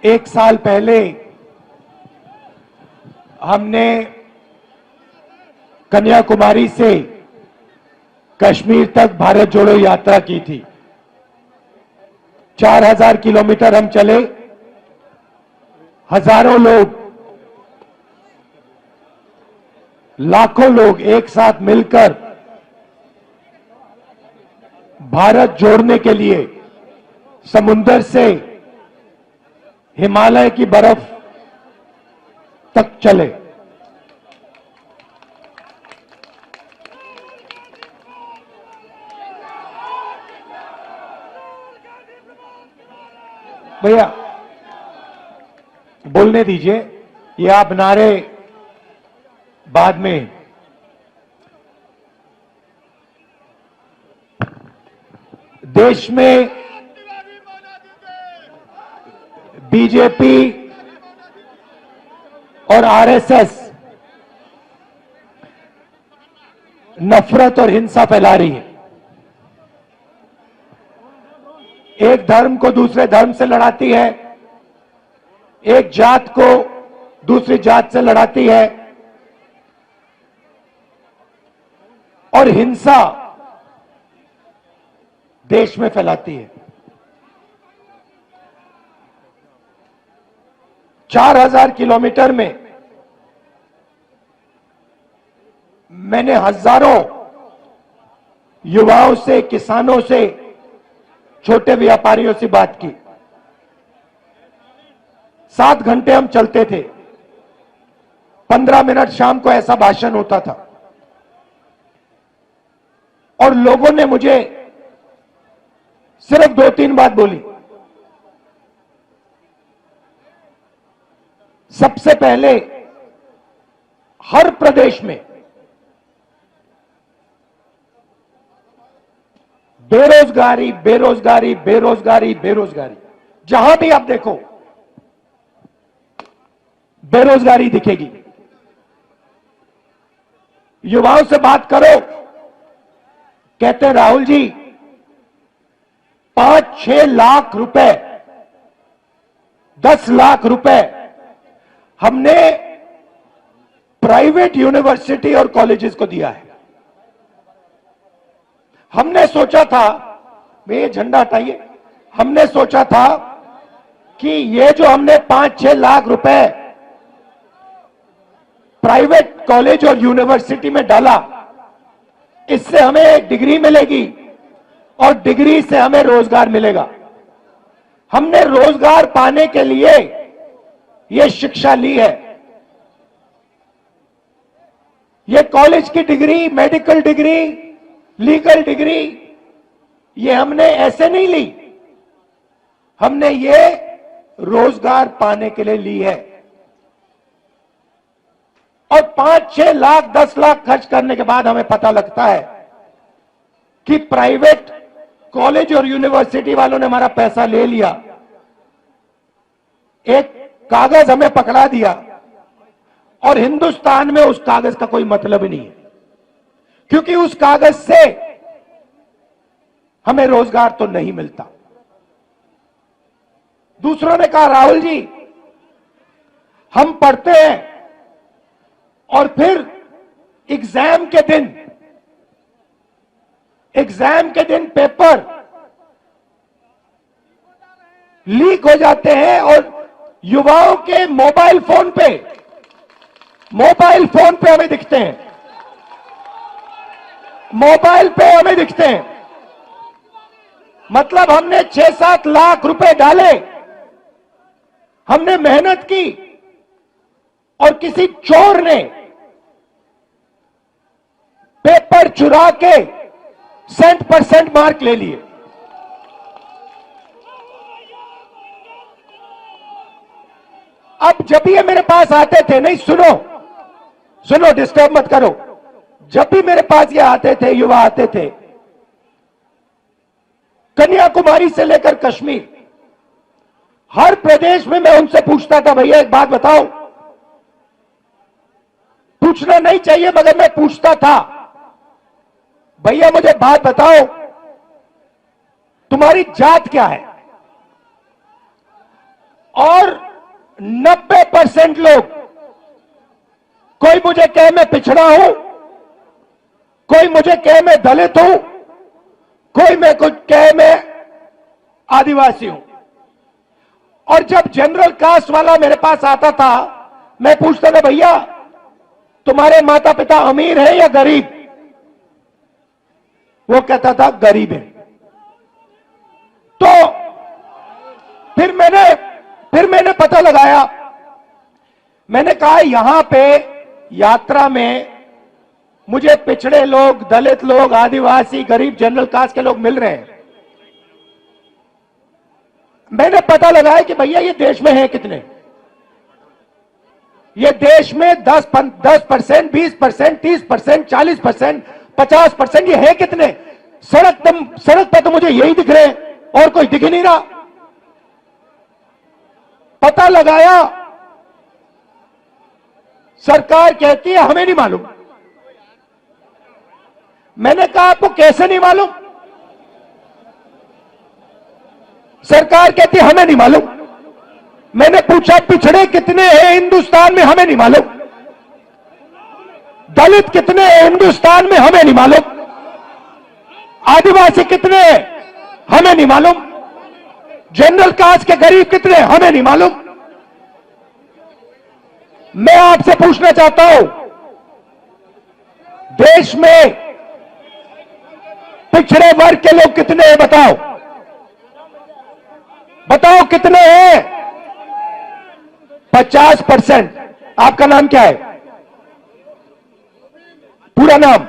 एक साल पहले हमने कन्याकुमारी से कश्मीर तक भारत जोड़ो यात्रा की थी। 4000 किलोमीटर हम चले। हजारों लोग, लाखों लोग एक साथ मिलकर भारत जोड़ने के लिए समुंदर से हिमालय की बर्फ तक चले। भैया बोलने दीजिए, ये आप नारे बाद में। देश में बीजेपी और आरएसएस नफरत और हिंसा फैला रही है। एक धर्म को दूसरे धर्म से लड़ाती है, एक जात को दूसरी जात से लड़ाती है और हिंसा देश में फैलाती है। 4000 किलोमीटर में मैंने हजारों युवाओं से, किसानों से, छोटे व्यापारियों से बात की। 7 घंटे हम चलते थे। 15 मिनट शाम को ऐसा भाषण होता था और लोगों ने मुझे सिर्फ 2-3 बात बोली। सबसे पहले, हर प्रदेश में बेरोजगारी, बेरोजगारी, बेरोजगारी, बेरोजगारी, जहां भी आप देखो बेरोजगारी दिखेगी। युवाओं से बात करो, कहते हैं राहुल जी 5-6 लाख रुपए, 10 लाख रुपए हमने प्राइवेट यूनिवर्सिटी और कॉलेजेस को दिया है। हमने सोचा था, ये झंडा हटाइए, हमने सोचा था कि ये जो हमने 5-6 लाख रुपए प्राइवेट कॉलेज और यूनिवर्सिटी में डाला, इससे हमें एक डिग्री मिलेगी और डिग्री से हमें रोजगार मिलेगा। हमने रोजगार पाने के लिए यह शिक्षा ली है। यह कॉलेज की degree, medical degree, legal degree, ये हमने ऐसे नहीं ली, हमने ये रोजगार पाने के लिए ली है। और 5-6 लाख, 10 लाख खर्च करने के बाद हमें पता लगता है कि प्राइवेट कॉलेज और यूनिवर्सिटी वालों ने हमारा पैसा ले लिया, एक कागज हमें पकड़ा दिया और हिंदुस्तान में उस कागज का कोई मतलब ही नहीं है, क्योंकि उस कागज से हमें रोजगार तो नहीं मिलता। दूसरों ने कहा राहुल जी हम पढ़ते हैं और फिर एग्जाम के दिन पेपर लीक हो जाते हैं और युवाओं के मोबाइल फोन पे हमें दिखते हैं, मोबाइल पे हमें दिखते हैं। मतलब हमने 6-7 लाख रुपए डाले, हमने मेहनत की और किसी चोर ने पेपर चुरा के 100% मार्क ले लिए। अब जब ये मेरे पास आते थे, नहीं सुनो, डिस्टर्ब मत करो, जब भी मेरे पास ये आते थे, युवा आते थे, कन्याकुमारी से लेकर कश्मीर, हर प्रदेश में मैं उनसे पूछता था भैया एक बात बताओ। पूछना नहीं चाहिए मगर मैं पूछता था, भैया मुझे बात बताओ तुम्हारी जात क्या है। और 90% लोग, कोई मुझे कहे मैं पिछड़ा हूं, कोई मुझे कहे मैं दलित हूं, कोई मैं कुछ कहे मैं आदिवासी हूं। और जब जनरल कास्ट वाला मेरे पास आता था, मैं पूछता था भैया तुम्हारे माता पिता अमीर है या गरीब? वो कहता था गरीब है। तो फिर मैंने पता लगाया। मैंने कहा यहां पे यात्रा में मुझे पिछड़े लोग, दलित लोग, आदिवासी, गरीब, जनरल कास्ट के लोग मिल रहे हैं। मैंने पता लगाया कि भैया ये देश में है कितने? ये देश में 10%, 20%, 30%, 40%, 50%, ये है कितने? सड़क पर तो मुझे यही दिख रहे हैं और कोई दिख ही नहीं रहा। पता लगाया, सरकार कहती है हमें नहीं मालूम। मैंने कहा आपको कैसे नहीं मालूम? सरकार कहती है हमें नहीं मालूम। मैंने पूछा पिछड़े कितने हैं हिंदुस्तान में? हमें नहीं मालूम। दलित कितने हैं हिंदुस्तान में? हमें नहीं मालूम। आदिवासी कितने हैं? हमें नहीं मालूम। जनरल कास्ट के गरीब कितने हैं? हमें नहीं मालूम। मैं आपसे पूछना चाहता हूं, देश में पिछड़े वर्ग के लोग कितने हैं? बताओ कितने हैं? 50%। आपका नाम क्या है? पूरा नाम?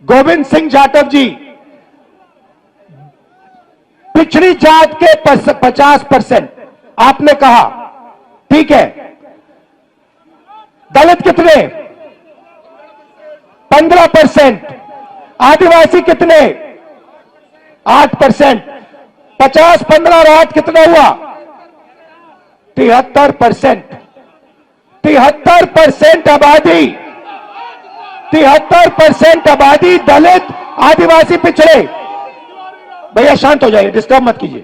गोविंद सिंह जाटव जी। पिछड़ी जात के 50% आपने कहा, ठीक है। दलित कितने? 15%। आदिवासी कितने? 8%। 50, 15 और 8 कितना हुआ? 73%। 73% आबादी, 73% आबादी दलित, आदिवासी, पिछड़े। भैया शांत हो जाइए, डिस्टर्ब मत कीजिए।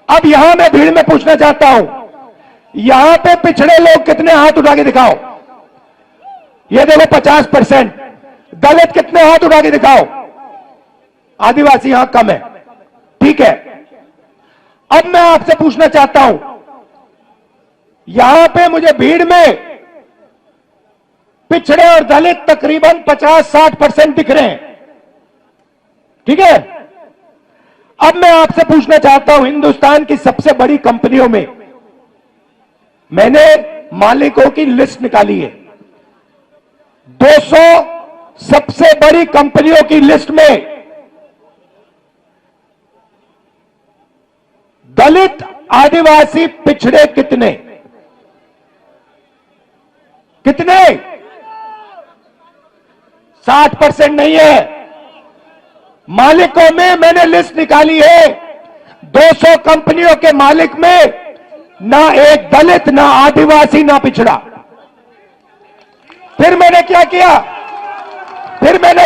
अब यहां मैं भीड़ में पूछना चाहता हूं, यहां पे पिछड़े लोग कितने? हाथ उठा के दिखाओ। ये देखो 50%। दलित कितने? हाथ उठा के दिखाओ। आदिवासी यहां कम है, ठीक है। अब मैं आपसे पूछना चाहता हूं, यहां पे मुझे भीड़ में पिछड़े और दलित तकरीबन 50-60% दिख रहे हैं, ठीक है। अब मैं आपसे पूछना चाहता हूं, हिंदुस्तान की सबसे बड़ी कंपनियों में मैंने मालिकों की लिस्ट निकाली है। 200 सबसे बड़ी कंपनियों की लिस्ट में दलित, आदिवासी, पिछड़े कितने? 60% नहीं है। मालिकों में मैंने लिस्ट निकाली है, 200 कंपनियों के मालिक में ना एक दलित, ना आदिवासी, ना पिछड़ा। फिर मैंने क्या किया? फिर मैंने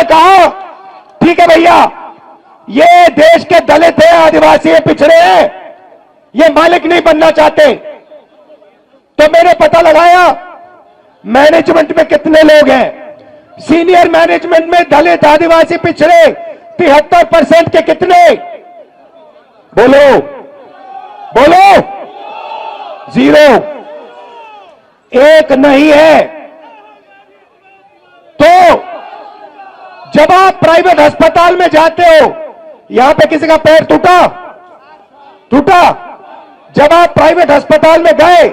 कहा ठीक है भैया, ये देश के दलित है, आदिवासी है, पिछड़े हैं, ये मालिक नहीं बनना चाहते। तो मैंने पता लगाया मैनेजमेंट में कितने लोग हैं। सीनियर मैनेजमेंट में दलित, आदिवासी, पिछड़े 73% के कितने? बोलो 0। एक नहीं है। तो जब आप प्राइवेट अस्पताल में जाते हो, यहां पे किसी का पैर टूटा, जब आप प्राइवेट अस्पताल में गए,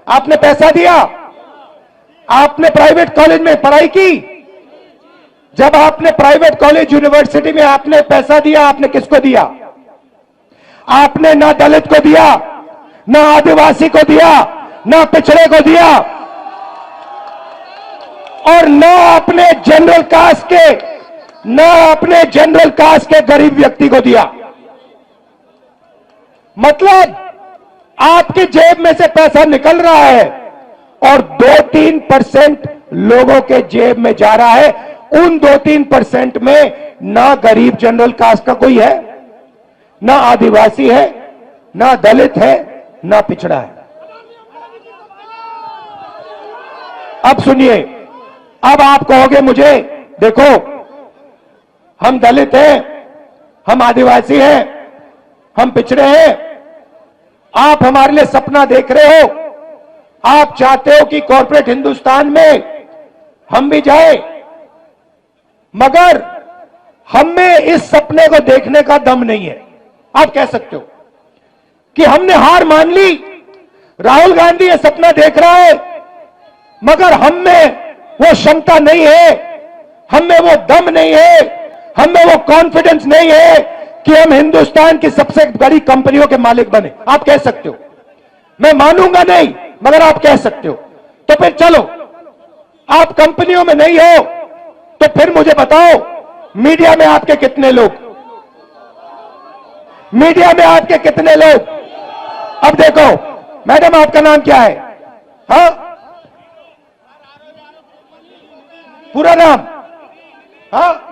आपने पैसा दिया, आपने प्राइवेट कॉलेज में पढ़ाई की। जब आपने प्राइवेट कॉलेज, यूनिवर्सिटी में आपने पैसा दिया, आपने किसको दिया? आपने ना दलित को दिया, ना आदिवासी को दिया, ना पिछड़े को दिया, और ना अपने जनरल कास्ट के गरीब व्यक्ति को दिया। मतलब आपकी जेब में से पैसा निकल रहा है और 2-3% लोगों के जेब में जा रहा है। उन 2-3% में ना गरीब जनरल कास्ट का कोई है, ना आदिवासी है, ना दलित है, ना पिछड़ा है। अब सुनिए, अब आप कहोगे मुझे, देखो हम दलित हैं, हम आदिवासी हैं, हम पिछड़े हैं, आप हमारे लिए सपना देख रहे हो, आप चाहते हो कि कॉर्पोरेट हिंदुस्तान में हम भी जाए, मगर हम में इस सपने को देखने का दम नहीं है। आप कह सकते हो कि हमने हार मान ली, राहुल गांधी ये सपना देख रहा है, मगर हम में वो क्षमता नहीं है, हम में वो दम नहीं है, हम में वो कॉन्फिडेंस नहीं है कि हम हिंदुस्तान की सबसे बड़ी कंपनियों के मालिक बने। आप कह सकते हो, मैं मानूंगा नहीं, मगर आप कह सकते हो। तो फिर चलो, आप कंपनियों में नहीं हो तो फिर मुझे बताओ, मीडिया में आपके कितने लोग, मीडिया में आपके कितने लोग? अब देखो मैडम, आपका नाम क्या है? हाँ, पूरा नाम? हाँ,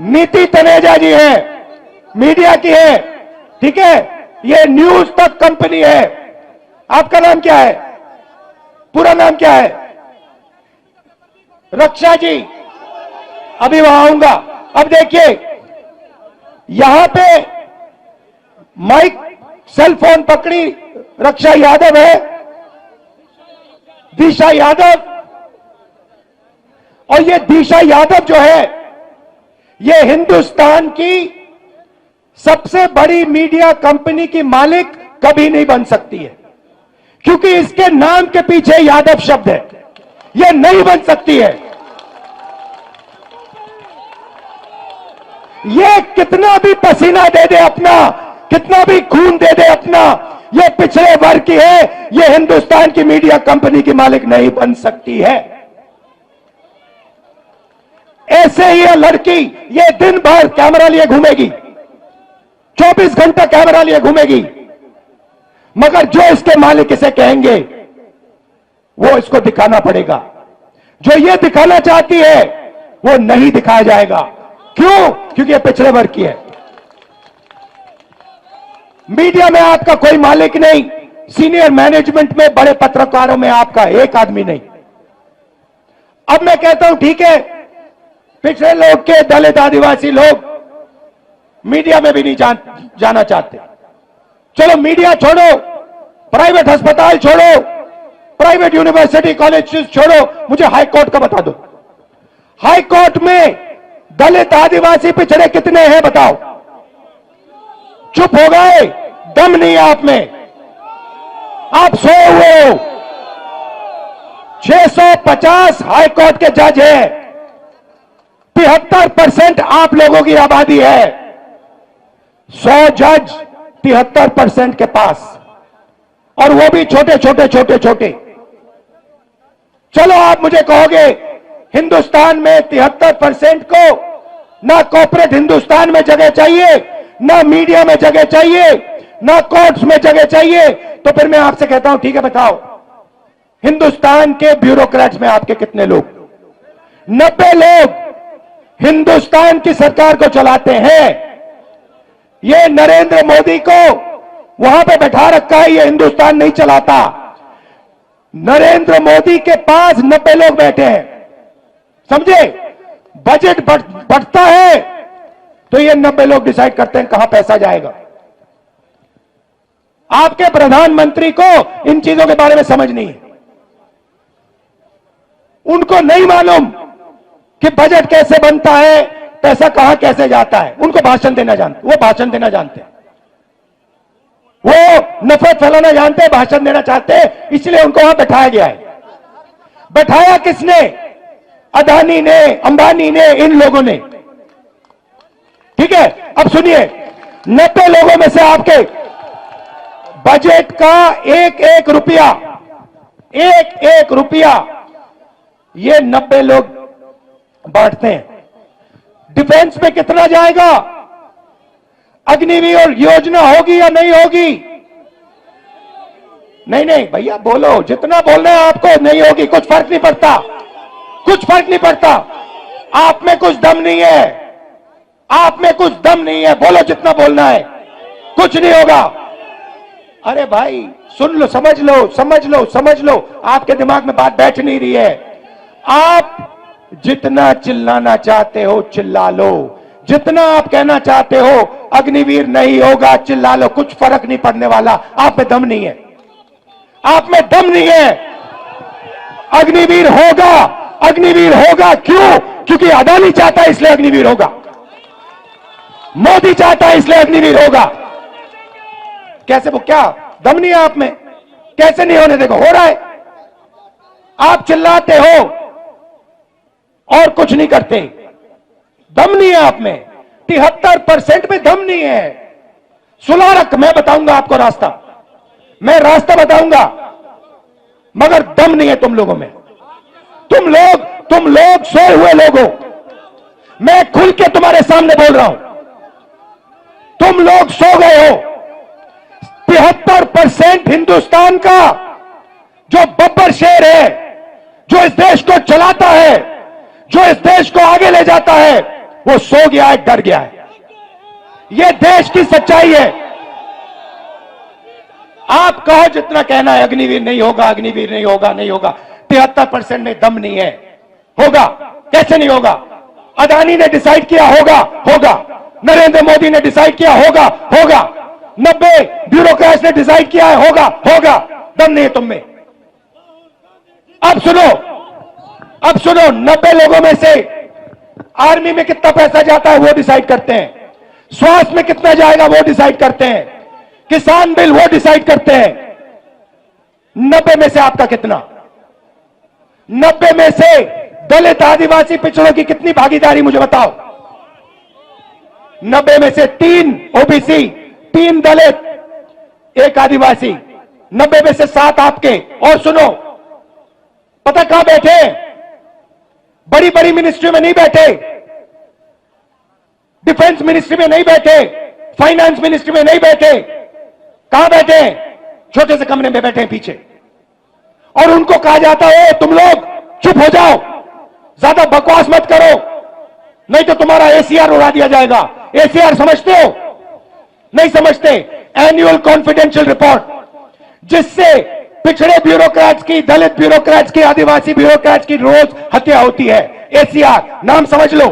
नीति तनेजा जी है, मीडिया की है, ठीक है, ये न्यूज तक कंपनी है। आपका नाम क्या है? पूरा नाम क्या है? रक्षा जी, अभी वहां आऊंगा। अब देखिए, यहां पे माइक सेल फोन पकड़ी रक्षा यादव है, दिशा यादव, और ये दिशा यादव जो है, ये हिंदुस्तान की सबसे बड़ी मीडिया कंपनी की मालिक कभी नहीं बन सकती है, क्योंकि इसके नाम के पीछे यादव शब्द है। ये नहीं बन सकती है। ये कितना भी पसीना दे दे अपना, कितना भी खून दे दे अपना, ये पिछड़े वर्ग की है, ये हिंदुस्तान की मीडिया कंपनी की मालिक नहीं बन सकती है। ऐसे ही ये लड़की, ये दिन भर कैमरा लिए घूमेगी, 24 घंटा कैमरा लिए घूमेगी, मगर जो इसके मालिक इसे कहेंगे वो इसको दिखाना पड़ेगा। जो ये दिखाना चाहती है वो नहीं दिखाया जाएगा। क्यों? क्योंकि ये पिछड़े वर्ग की है। मीडिया में आपका कोई मालिक नहीं, सीनियर मैनेजमेंट में, बड़े पत्रकारों में आपका एक आदमी नहीं। अब मैं कहता हूं ठीक है, पिछड़े लोग के, दलित आदिवासी लोग मीडिया में भी नहीं जाना चाहते। चलो मीडिया छोड़ो, प्राइवेट अस्पताल छोड़ो, प्राइवेट यूनिवर्सिटी कॉलेज छोड़ो, मुझे हाई कोर्ट का बता दो। हाई कोर्ट में दलित आदिवासी पिछड़े कितने हैं बताओ? चुप हो गए, दम नहीं है आप में, आप सोए हुए हो। 650 हाई कोर्ट के जज हैं, 73% आप लोगों की आबादी है, 100 जज 73% के पास, और वो भी छोटे छोटे छोटे छोटे। चलो आप मुझे कहोगे हिंदुस्तान में 73% को ना कॉर्पोरेट हिंदुस्तान में जगह चाहिए, ना मीडिया में जगह चाहिए, ना कोर्ट्स में जगह चाहिए, तो फिर मैं आपसे कहता हूं ठीक है, बताओ हिंदुस्तान के ब्यूरोक्रेट्स में आपके कितने लोग? 90 लोग हिंदुस्तान की सरकार को चलाते हैं। ये नरेंद्र मोदी को वहां पे बैठा रखा है, ये हिंदुस्तान नहीं चलाता। नरेंद्र मोदी के पास 90 लोग बैठे हैं, समझे? बजट बढ़ता है तो ये 90 लोग डिसाइड करते हैं कहां पैसा जाएगा। आपके प्रधानमंत्री को इन चीजों के बारे में समझ नहीं है। उनको नहीं मालूम कि बजट कैसे बनता है, पैसा कहां कैसे जाता है। उनको भाषण देना जानते, वो भाषण देना जानते हैं, वो नफरत फैलाना जानते हैं, भाषण देना चाहते हैं, इसलिए उनको वहां बैठाया गया है। बैठाया किसने? अदानी ने, अंबानी ने, इन लोगों ने। ठीक है, अब सुनिए, 90 लोगों में से आपके बजट का एक एक रुपया ये 90 लोग बांटते हैं। डिफेंस में कितना जाएगा? अग्निवीर योजना होगी या नहीं होगी? नहीं भैया बोलो, जितना बोलना है आपको। नहीं होगी, कुछ फर्क नहीं पड़ता, कुछ फर्क नहीं पड़ता। आप में कुछ दम नहीं है, आप में कुछ दम नहीं है, बोलो जितना बोलना है, कुछ नहीं होगा। अरे भाई सुन लो, समझ लो, समझ लो, समझ लो, आपके दिमाग में बात बैठ नहीं रही है। आप जितना चिल्लाना चाहते हो चिल्ला लो, जितना आप कहना चाहते हो अग्निवीर नहीं होगा, चिल्ला लो, कुछ फर्क नहीं पड़ने वाला। आप में दम नहीं है, आप में दम नहीं है। अग्निवीर होगा, अग्निवीर होगा। क्यों? क्योंकि अदानी चाहता है इसलिए अग्निवीर होगा, मोदी चाहता है इसलिए अग्निवीर होगा। कैसे? वो क्या दम नहीं है आप में? कैसे नहीं होने देगा? हो रहा है। आप चिल्लाते हो और कुछ नहीं करते, दम नहीं है आप में। 73% में दम नहीं है। सुलह रख, मैं बताऊंगा आपको रास्ता, मैं रास्ता बताऊंगा, मगर दम नहीं है तुम लोगों में। तुम लोग सोए हुए लोग हो। मैं खुल के तुम्हारे सामने बोल रहा हूं, तुम लोग सो गए हो। 73% हिंदुस्तान का जो बब्बर शेर है, जो इस देश को चलाता है, जो इस देश को आगे ले जाता है, वो सो गया है, डर गया है। ये देश की सच्चाई है। आप कहो जितना कहना है अग्निवीर नहीं होगा, अग्निवीर नहीं होगा, नहीं होगा। 73% में दम नहीं है। होगा, कैसे नहीं होगा? अदानी ने डिसाइड किया होगा, होगा। नरेंद्र मोदी ने डिसाइड किया होगा, होगा। 90 ब्यूरोक्रेट्स ने डिसाइड किया है, होगा, होगा। दम नहीं है तुम में। अब सुनो, अब सुनो, 90 लोगों में से आर्मी में कितना पैसा जाता है वो डिसाइड करते हैं, स्वास्थ्य में कितना जाएगा वो डिसाइड करते हैं, किसान बिल वो डिसाइड करते हैं। 90 में से आपका कितना? 90 में से दलित आदिवासी पिछड़ों की कितनी भागीदारी मुझे बताओ? 90 में से 3 ओबीसी, 3 दलित, 1 आदिवासी, 90 में से 7 आपके। और सुनो, पता कहां बैठे? बड़ी बड़ी मिनिस्ट्री में नहीं बैठे, डिफेंस मिनिस्ट्री में नहीं बैठे, फाइनेंस मिनिस्ट्री में नहीं बैठे। कहां बैठे? छोटे से कमरे में बैठे हैं पीछे। और उनको कहा जाता है तुम लोग चुप हो जाओ, ज्यादा बकवास मत करो, नहीं तो तुम्हारा एसीआर उड़ा दिया जाएगा। एसीआर समझते हो? नहीं समझते। एनुअल कॉन्फिडेंशियल रिपोर्ट, जिससे पिछड़े ब्यूरोक्रेट्स की, दलित ब्यूरोक्रेट्स की, आदिवासी ब्यूरोक्रेट्स की रोज हत्या होती है। एसीआर नाम समझ लो।